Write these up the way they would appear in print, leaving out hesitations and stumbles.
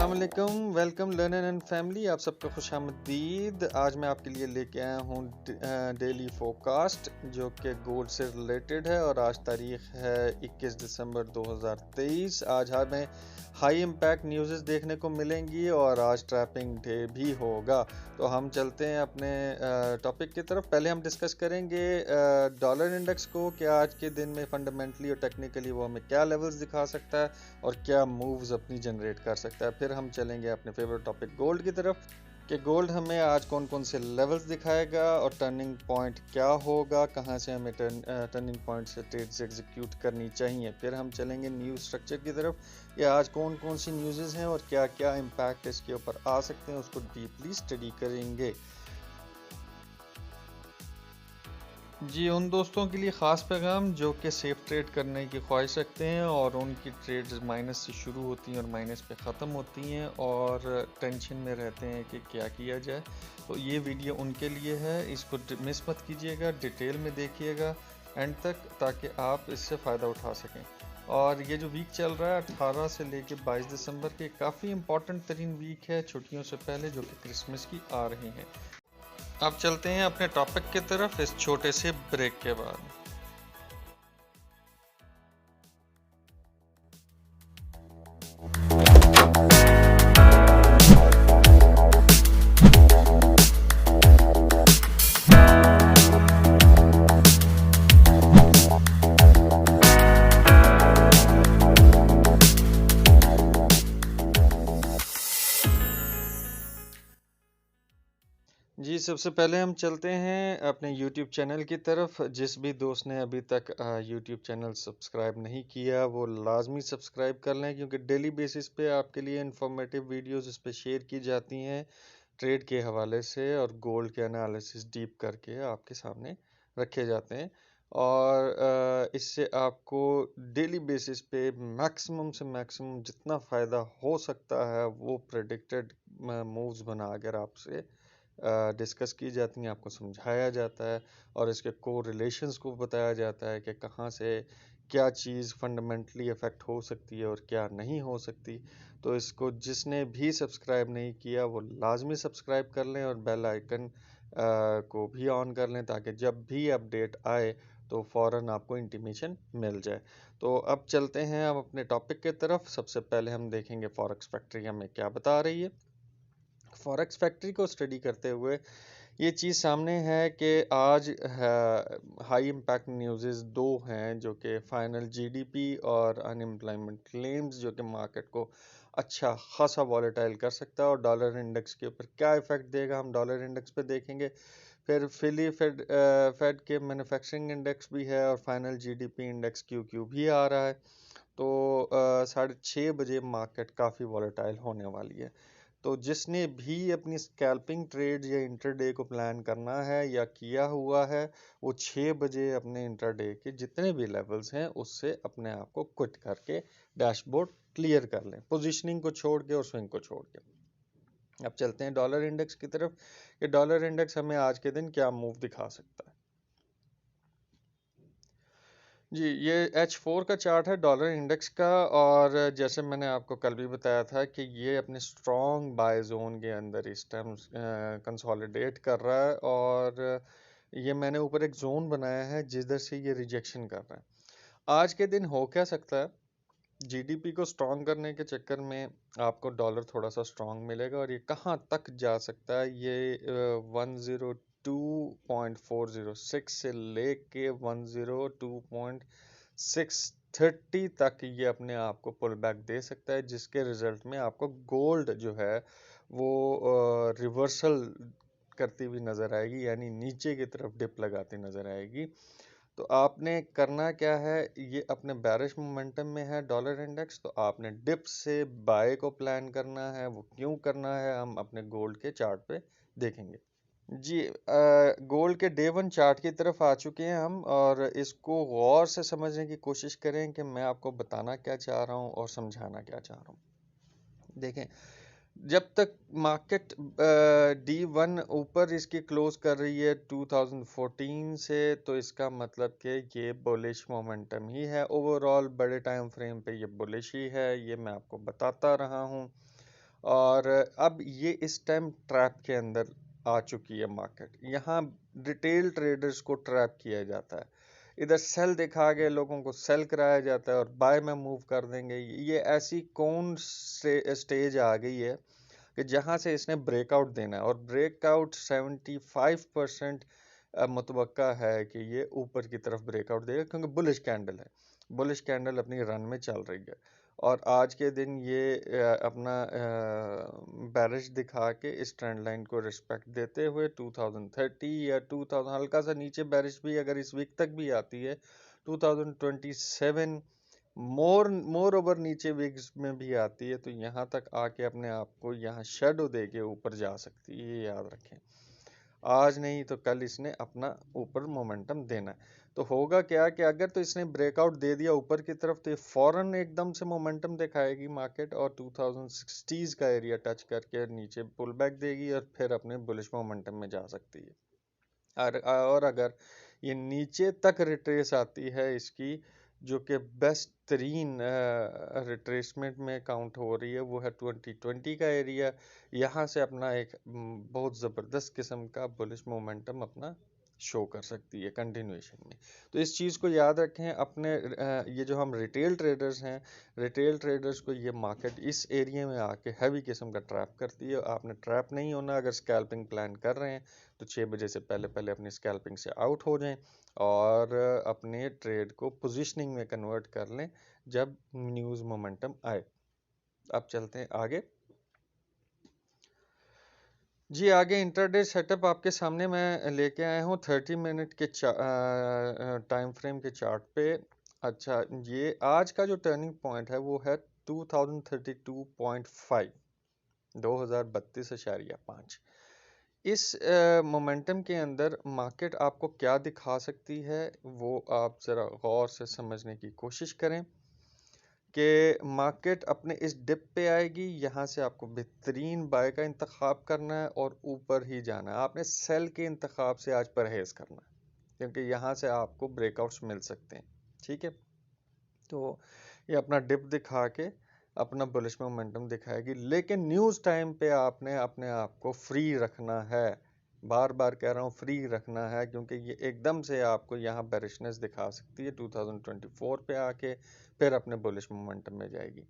अस्सलाम वालेकुम, welcome learner and family. आप सबका खुशामदीद। आज मैं आपके लिए लेके आया हूँ डेली फोरकास्ट जो कि गोल्ड से रिलेटेड है और आज तारीख है 21 दिसंबर 2023। आज हमें हाई इम्पैक्ट न्यूज़ देखने को मिलेंगी और आज ट्रैपिंग डे भी होगा। तो हम चलते हैं अपने टॉपिक की तरफ। पहले हम डिस्कस करेंगे डॉलर इंडेक्स को कि आज के दिन में फंडामेंटली और टेक्निकली वो हमें क्या लेवल्स दिखा सकता है और क्या मूव्स अपनी जनरेट कर सकता है। फिर हम चलेंगे अपने फेवरेट टॉपिक गोल्ड की तरफ कि गोल्ड हमें आज कौन कौन से लेवल्स दिखाएगा और टर्निंग पॉइंट क्या होगा, कहाँ से हमें टर्निंग पॉइंट से ट्रेड्स एग्जीक्यूट करनी चाहिए। फिर हम चलेंगे न्यूज़ स्ट्रक्चर की तरफ कि आज कौन कौन सी न्यूज़ हैं और क्या क्या इम्पैक्ट इसके ऊपर आ सकते हैं, उसको डीपली स्टडी करेंगे। जी, उन दोस्तों के लिए ख़ास पैगाम जो कि सेफ ट्रेड करने की ख्वाहिश रखते हैं और उनकी ट्रेड्स माइनस से शुरू होती हैं और माइनस पे ख़त्म होती हैं और टेंशन में रहते हैं कि क्या किया जाए, तो ये वीडियो उनके लिए है। इसको मिस मत कीजिएगा, डिटेल में देखिएगा एंड तक ताकि आप इससे फ़ायदा उठा सकें। और ये जो वीक चल रहा है 18 से लेके 22 दिसंबर के, काफ़ी इम्पॉर्टेंट तरीन वीक है छुट्टियों से पहले जो कि क्रिसमस की आ रही हैं। अब चलते हैं अपने टॉपिक की तरफ इस छोटे से ब्रेक के बाद। जी, सबसे पहले हम चलते हैं अपने YouTube चैनल की तरफ। जिस भी दोस्त ने अभी तक YouTube चैनल सब्सक्राइब नहीं किया वो लाजमी सब्सक्राइब कर लें, क्योंकि डेली बेसिस पे आपके लिए इंफॉर्मेटिव वीडियोस इस पे शेयर की जाती हैं ट्रेड के हवाले से और गोल्ड के एनालिसिस डीप करके आपके सामने रखे जाते हैं। और इससे आपको डेली बेसिस पे मैक्सिमम से मैक्सिमम जितना फ़ायदा हो सकता है वो प्रेडिक्टेड मूव्स बनाकर आपसे डिस्कस की जाती हैं, आपको समझाया जाता है और इसके को रिलेशंस को बताया जाता है कि कहाँ से क्या चीज़ फंडामेंटली अफेक्ट हो सकती है और क्या नहीं हो सकती। तो इसको जिसने भी सब्सक्राइब नहीं किया वो लाजमी सब्सक्राइब कर लें और बेल आइकन को भी ऑन कर लें ताकि जब भी अपडेट आए तो फ़ौरन आपको इंटीमेशन मिल जाए। तो अब चलते हैं हम अपने टॉपिक की तरफ। सबसे पहले हम देखेंगे फॉरेक्स फैक्ट्री हमें क्या बता रही है। फॉरेक्स फैक्ट्री को स्टडी करते हुए ये चीज़ सामने है कि आज हाई इम्पैक्ट न्यूज़ दो हैं जो कि फाइनल जीडीपी और अनएम्प्लॉयमेंट क्लेम्स जो कि मार्केट को अच्छा खासा वॉलेटाइल कर सकता है और डॉलर इंडेक्स के ऊपर क्या इफेक्ट देगा हम डॉलर इंडेक्स पे देखेंगे। फिर फेड के मैन्युफैक्चरिंग इंडेक्स भी है और फाइनल जीडीपी इंडेक्स क्यू भी आ रहा है। तो 6:30 बजे मार्केट काफ़ी वॉलेटाइल होने वाली है। तो जिसने भी अपनी स्कैल्पिंग ट्रेड या इंटरडे को प्लान करना है या किया हुआ है वो 6 बजे अपने इंटरडे के जितने भी लेवल्स हैं उससे अपने आप को क्विट करके डैशबोर्ड क्लियर कर लें, पोजीशनिंग को छोड़ के और स्विंग को छोड़ के। अब चलते हैं डॉलर इंडेक्स की तरफ कि डॉलर इंडेक्स हमें आज के दिन क्या मूव दिखा सकता है। जी, ये H4 का चार्ट है डॉलर इंडेक्स का और जैसे मैंने आपको कल भी बताया था कि ये अपने स्ट्रॉन्ग बाय जोन के अंदर इस टाइम कंसोलिडेट कर रहा है और ये मैंने ऊपर एक जोन बनाया है जिधर से ये रिजेक्शन कर रहा है। आज के दिन हो क्या सकता है, जीडीपी को स्ट्रॉन्ग करने के चक्कर में आपको डॉलर थोड़ा सा स्ट्रॉन्ग मिलेगा और ये कहाँ तक जा सकता है, ये 102.406 से लेके 102.630 तक ये अपने आप को पुल बैक दे सकता है, जिसके रिजल्ट में आपको गोल्ड जो है वो रिवर्सल करती हुई नजर आएगी, यानी नीचे की तरफ डिप लगाती नजर आएगी। तो आपने करना क्या है, ये अपने बैरिश मोमेंटम में है डॉलर इंडेक्स, तो आपने डिप से बाय को प्लान करना है। वो क्यों करना है हम अपने गोल्ड के चार्ट पे देखेंगे। जी, गोल्ड के डे वन चार्ट की तरफ आ चुके हैं हम और इसको गौर से समझने की कोशिश करें कि मैं आपको बताना क्या चाह रहा हूँ और समझाना क्या चाह रहा हूँ। देखें, जब तक मार्केट D1 ऊपर इसकी क्लोज कर रही है 2014 से, तो इसका मतलब कि ये बुलिश मोमेंटम ही है। ओवरऑल बड़े टाइम फ्रेम पे ये बुलिश ही है, ये मैं आपको बताता रहा हूँ। और अब ये इस टाइम ट्रैप के अंदर आ चुकी है मार्केट। यहाँ रिटेल ट्रेडर्स को ट्रैप किया जाता है, इधर सेल दिखा के लोगों को सेल कराया जाता है और बाय में मूव कर देंगे। ये ऐसी कौन स्टेज आ गई है कि जहां से इसने ब्रेकआउट देना है, और ब्रेकआउट 75% मुतवक्का है कि ये ऊपर की तरफ ब्रेकआउट देगा, क्योंकि बुलिश कैंडल है, बुलिश कैंडल अपनी रन में चल रही है। और आज के दिन ये अपना बैरिश दिखा के इस ट्रेंड लाइन को रिस्पेक्ट देते हुए 2030 या 2000 हल्का सा नीचे बैरिश भी अगर इस वीक तक भी आती है, 2027 मोर ओवर नीचे विग्स में भी आती है, तो यहाँ तक आके अपने आप को यहाँ शेडो दे के ऊपर जा सकती है, ये याद रखें। आज नहीं तो कल इसने अपना ऊपर मोमेंटम देना है। तो होगा क्या कि अगर तो इसने ब्रेकआउट दे दिया ऊपर की तरफ, तो ये फौरन एकदम से मोमेंटम दिखाएगी मार्केट और 2060s का एरिया टच करके नीचे पुल बैक देगी और फिर अपने बुलिश मोमेंटम में जा सकती है। और अगर ये नीचे तक रिट्रेस आती है इसकी, जो कि बेस्ट तरीन रिट्रेसमेंट में काउंट हो रही है, वो है 2020 का एरिया। यहाँ से अपना एक बहुत ज़बरदस्त किस्म का बुलिश मोमेंटम अपना शो कर सकती है कंटिन्यूएशन में। तो इस चीज़ को याद रखें अपने ये जो हम रिटेल ट्रेडर्स हैं, रिटेल ट्रेडर्स को ये मार्केट इस एरिया में आके हैवी किस्म का ट्रैप करती है। आपने ट्रैप नहीं होना। अगर स्कैल्पिंग प्लान कर रहे हैं तो 6 बजे से पहले पहले अपनी स्कैल्पिंग से आउट हो जाएं और अपने ट्रेड को पोजीशनिंग में कन्वर्ट कर लें जब न्यूज़ मोमेंटम आए। अब चलते हैं आगे जी। आगे इंट्राडे सेटअप आपके सामने मैं लेके आया हूँ 30 मिनट के टाइम फ्रेम के चार्ट पे। अच्छा, ये आज का जो टर्निंग पॉइंट है वो है 2032.5, 2032.5। इस मोमेंटम के अंदर मार्केट आपको क्या दिखा सकती है, वो आप ज़रा गौर से समझने की कोशिश करें कि मार्केट अपने इस डिप पे आएगी। यहाँ से आपको बेहतरीन बाय का इंतखाब करना है और ऊपर ही जाना है। आपने सेल के इंतखाब से आज परहेज़ करना है, क्योंकि यहाँ से आपको ब्रेकआउट्स मिल सकते हैं। ठीक है, तो ये अपना डिप दिखा के अपना बुलिश मोमेंटम दिखाएगी, लेकिन न्यूज़ टाइम पे आपने अपने आप को फ्री रखना है। बार बार कह रहा हूँ, फ्री रखना है, क्योंकि ये एकदम से आपको यहाँ बेरिशनेस दिखा सकती है 2024 पे आके, फिर अपने बुलिश मोमेंटम में जाएगी।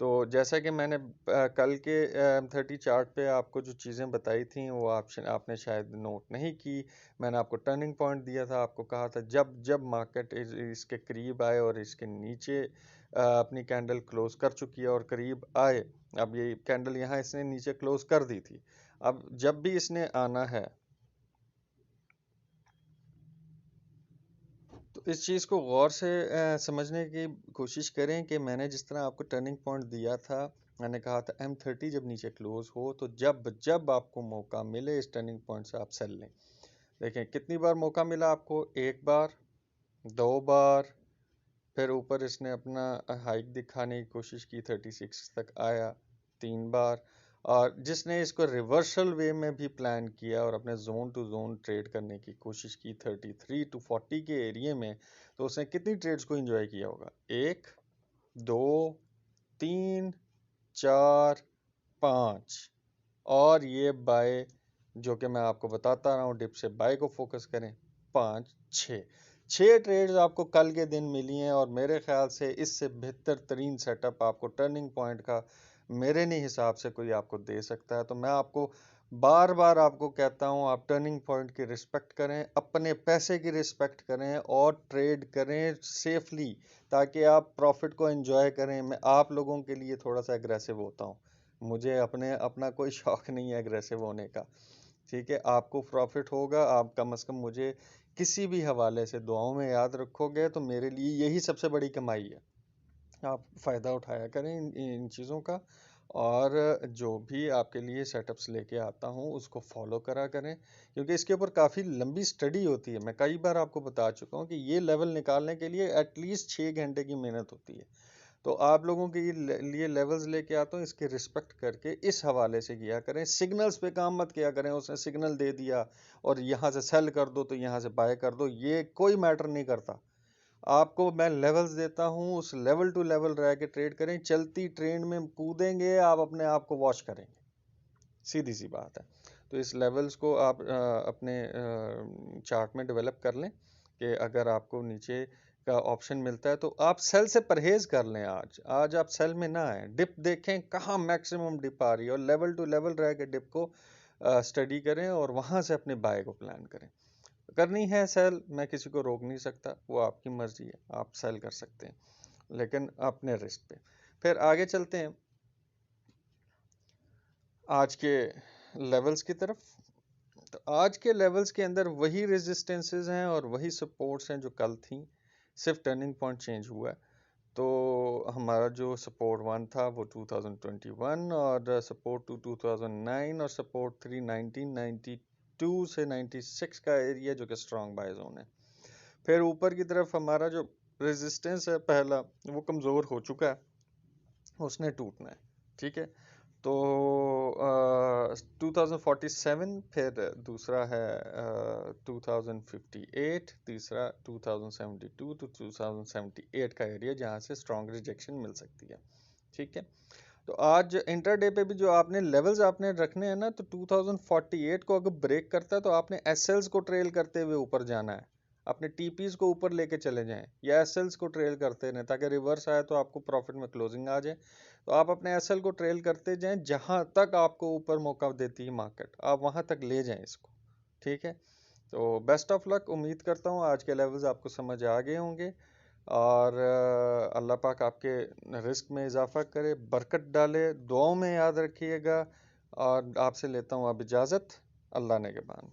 तो जैसा कि मैंने कल के 30 चार्ट पे आपको जो चीज़ें बताई थी वो आपने शायद नोट नहीं की। मैंने आपको टर्निंग पॉइंट दिया था, आपको कहा था जब जब मार्केट इसके करीब आए और इसके नीचे अपनी कैंडल क्लोज कर चुकी है और करीब आए, अब ये कैंडल यहाँ इसने नीचे क्लोज कर दी थी, अब जब भी इसने आना है तो इस चीज़ को गौर से समझने की कोशिश करें कि मैंने जिस तरह आपको टर्निंग पॉइंट दिया था, मैंने कहा था M30 जब नीचे क्लोज हो तो जब जब आपको मौका मिले इस टर्निंग पॉइंट से आप सेल लें। देखें कितनी बार मौका मिला आपको, एक बार, दो बार, फिर ऊपर इसने अपना हाइक दिखाने की कोशिश की, 36 तक आया, 3 बार, और जिसने इसको रिवर्सल वे में भी प्लान किया और अपने जोन टू जोन ट्रेड करने की कोशिश की 33 to 40 के एरिया में, तो उसने कितनी ट्रेड्स को एंजॉय किया होगा, 1, 2, 3, 4, 5, और ये बाय जो कि मैं आपको बताता रहा हूँ डिप से बाय को फोकस करें, 5, 6 ट्रेड्स आपको कल के दिन मिली हैं। और मेरे ख्याल से इससे बेहतर तरीन सेटअप आपको टर्निंग पॉइंट का मेरे नहीं हिसाब से कोई आपको दे सकता है। तो मैं आपको बार बार आपको कहता हूँ, आप टर्निंग पॉइंट की रिस्पेक्ट करें, अपने पैसे की रिस्पेक्ट करें और ट्रेड करें सेफली, ताकि आप प्रॉफिट को एंजॉय करें। मैं आप लोगों के लिए थोड़ा सा एग्रेसिव होता हूँ, मुझे अपना कोई शौक नहीं है एग्रेसिव होने का। ठीक है, आपको प्रॉफिट होगा, आप कम से कम मुझे किसी भी हवाले से दुआओं में याद रखोगे तो मेरे लिए यही सबसे बड़ी कमाई है। आप फ़ायदा उठाया करें इन चीज़ों का, और जो भी आपके लिए सेटअप्स लेके आता हूँ उसको फॉलो करा करें, क्योंकि इसके ऊपर काफ़ी लंबी स्टडी होती है। मैं कई बार आपको बता चुका हूँ कि ये लेवल निकालने के लिए एटलीस्ट 6 घंटे की मेहनत होती है। तो आप लोगों के लिए लेवल्स लेके आता हूँ, इसके रिस्पेक्ट करके इस हवाले से किया करें। सिग्नल्स पे काम मत किया करें, उसने सिग्नल दे दिया और यहाँ से सेल कर दो तो यहाँ से बाय कर दो, ये कोई मैटर नहीं करता। आपको मैं लेवल्स देता हूँ, उस लेवल टू लेवल रह के ट्रेड करें। चलती ट्रेन में कूदेंगे, आप अपने आप को वॉश करेंगे, सीधी सी बात है। तो इस लेवल्स को आप अपने चार्ट में डेवलप कर लें कि अगर आपको नीचे का ऑप्शन मिलता है तो आप सेल से परहेज कर लें। आज आप सेल में ना आए, डिप देखें कहाँ मैक्सिमम डिप आ रही है और लेवल टू लेवल रह के डिप को स्टडी करें और वहां से अपने बाय को प्लान करें। करनी है सेल, मैं किसी को रोक नहीं सकता, वो आपकी मर्जी है, आप सेल कर सकते हैं लेकिन अपने रिस्क पे। फिर आगे चलते हैं आज के लेवल्स की तरफ। तो आज के लेवल्स के अंदर वही रेजिस्टेंसेस हैं और वही सपोर्ट्स हैं जो कल थी, सिर्फ टर्निंग पॉइंट चेंज हुआ है। तो हमारा जो सपोर्ट 1 था वो 2021 और सपोर्ट 2 2009 और सपोर्ट 3 1992 से 96 का एरिया जो कि स्ट्रॉन्ग बाय जोन है। फिर ऊपर की तरफ हमारा जो रेजिस्टेंस है पहला वो कमज़ोर हो चुका है, उसने टूटना है। ठीक है, तो 2047, फिर दूसरा है 2058, तीसरा 2072 टू 2078 का एरिया जहाँ से स्ट्रॉन्ग रिजेक्शन मिल सकती है। ठीक है, तो आज इंटरडे पे भी जो आपने लेवल्स आपने रखने हैं ना, तो 2048 को अगर ब्रेक करता है तो आपने एसएल्स को ट्रेल करते हुए ऊपर जाना है, अपने टीपीज को ऊपर लेके चले जाएं या एसएल्स को ट्रेल करते रहें ताकि रिवर्स आए तो आपको प्रॉफिट में क्लोजिंग आ जाए। तो आप अपने एसएल को ट्रेल करते जाएं, जहां तक आपको ऊपर मौका देती है मार्केट आप वहां तक ले जाएं इसको। ठीक है, तो बेस्ट ऑफ लक। उम्मीद करता हूँ आज के लेवल्स आपको समझ आ गए होंगे और अल्लाह पाक आपके रिस्क में इजाफा करे, बरकत डाले, दुआओं में याद रखिएगा। और आपसे लेता हूँ अब इजाज़त, अल्लाह ने के बाद।